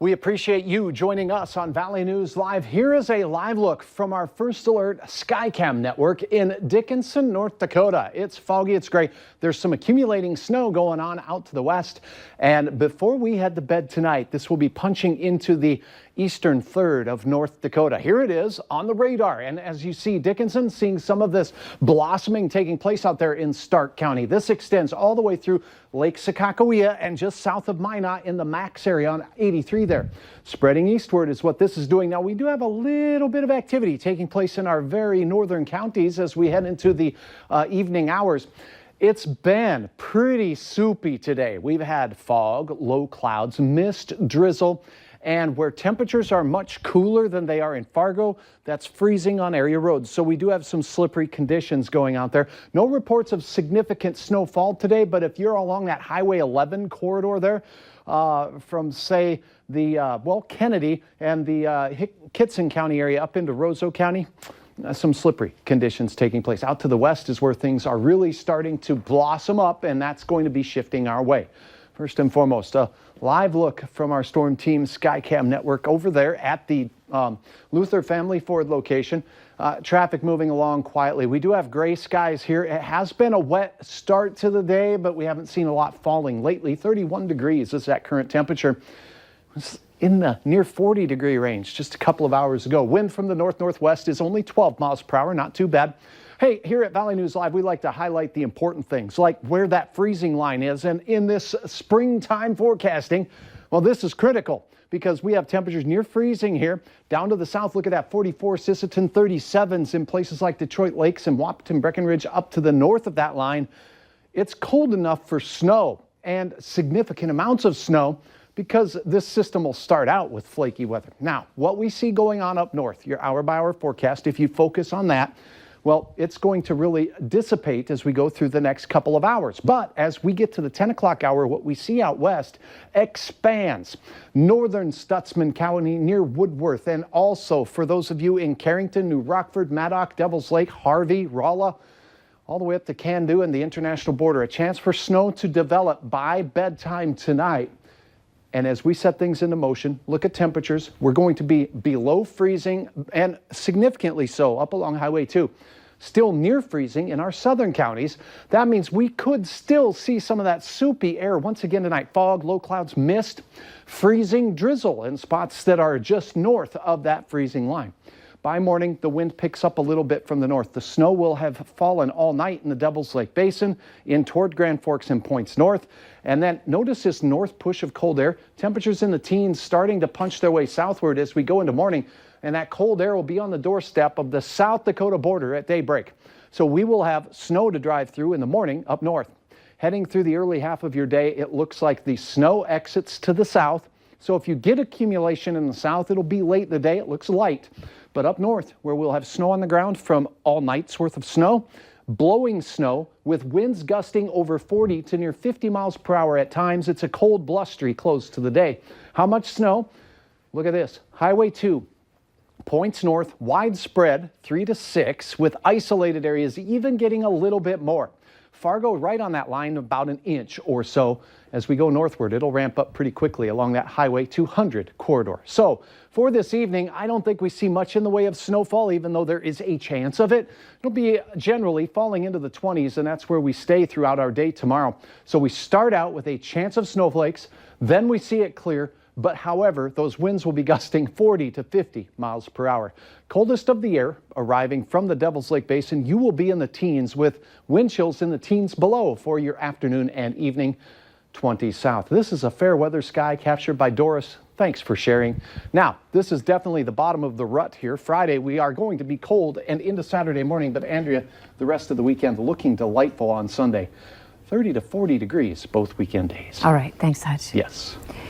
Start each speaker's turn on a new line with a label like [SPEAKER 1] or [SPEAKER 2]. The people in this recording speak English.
[SPEAKER 1] We appreciate you joining us on Valley News Live. Here is a live look from our First Alert Skycam network in Dickinson, North Dakota. It's foggy, it's gray. There's some accumulating snow going on out to the west. And before we head to bed tonight, this will be punching into the eastern third of North Dakota. Here it is on the radar. And as you see, Dickinson seeing some of this blossoming taking place out there in Stark County. This extends all the way through Lake Sakakawea and just south of Minot in the Max area on 83 there. Spreading eastward is what this is doing. Now, we do have a little bit of activity taking place in our very northern counties as we head into the evening hours. It's been pretty soupy today. We've had fog, low clouds, mist, drizzle, and where temperatures are much cooler than they are in Fargo, that's freezing on area roads. So we do have some slippery conditions going out there. No reports of significant snowfall today, but if you're along that Highway 11 corridor there, from say the, Kennedy and the Kitson County area up into Roseau County, some slippery conditions taking place. Out to the west is where things are really starting to blossom up, and that's going to be shifting our way. First and foremost, a live look from our Storm Team Skycam network over there at the Luther Family Ford location. Traffic moving along quietly. We do have gray skies here. It has been a wet start to the day, but we haven't seen a lot falling lately. 31 degrees is that current temperature. It's in the near 40-degree range just a couple of hours ago. Wind from the north-northwest is only 12 miles per hour, not too bad. Hey, here at Valley News Live, we like to highlight the important things, like where that freezing line is. And in this springtime forecasting, well, this is critical because we have temperatures near freezing here. Down to the south, look at that 44, Sisseton 37s in places like Detroit Lakes and Wahpeton, Breckenridge. Up to the north of that line, it's cold enough for snow and significant amounts of snow because this system will start out with flaky weather. Now, what we see going on up north, your hour-by-hour forecast, if you focus on that, well, it's going to really dissipate as we go through the next couple of hours. But as we get to the 10 o'clock hour, what we see out west expands. Northern Stutsman County near Woodworth, and also for those of you in Carrington, New Rockford, Maddock, Devils Lake, Harvey, Rolla, all the way up to Candu and the international border. A chance for snow to develop by bedtime tonight. And as we set things into motion, look at temperatures. We're going to be below freezing and significantly so up along Highway 2. Still near freezing in our southern counties. That means we could still see some of that soupy air once again tonight. Fog, low clouds, mist, freezing drizzle in spots that are just north of that freezing line. By morning, the wind picks up a little bit from the north. The snow will have fallen all night in the Devils Lake Basin, in toward Grand Forks and Points North. And then notice this north push of cold air. Temperatures in the teens starting to punch their way southward as we go into morning. And that cold air will be on the doorstep of the South Dakota border at daybreak. So we will have snow to drive through in the morning up north. Heading through the early half of your day, it looks like the snow exits to the south. So if you get accumulation in the south, it'll be late in the day. It looks light. But up north, where we'll have snow on the ground from all night's worth of snow, blowing snow with winds gusting over 40 to near 50 miles per hour at times. It's a cold, blustery close to the day. How much snow? Look at this. Highway 2, Points North, widespread 3 to 6, with isolated areas even getting a little bit more. Fargo right on that line, about an inch or so. As we go northward, it'll ramp up pretty quickly along that Highway 200 corridor. So for this evening, I don't think we see much in the way of snowfall, even though there is a chance of it. It'll be generally falling into the 20s, and that's where we stay throughout our day tomorrow. So we start out with a chance of snowflakes, then we see it clear. But however, those winds will be gusting 40 to 50 miles per hour. Coldest of the year arriving from the Devils Lake Basin. You will be in the teens with wind chills in the teens below for your afternoon and evening. 20 south. This is a fair weather sky captured by Doris. Thanks for sharing. Now, this is definitely the bottom of the rut here. Friday, we are going to be cold and into Saturday morning, but Andrea, the rest of the weekend looking delightful on Sunday. 30 to 40 degrees both weekend days.
[SPEAKER 2] All right. Thanks, Hutch.
[SPEAKER 1] Yes.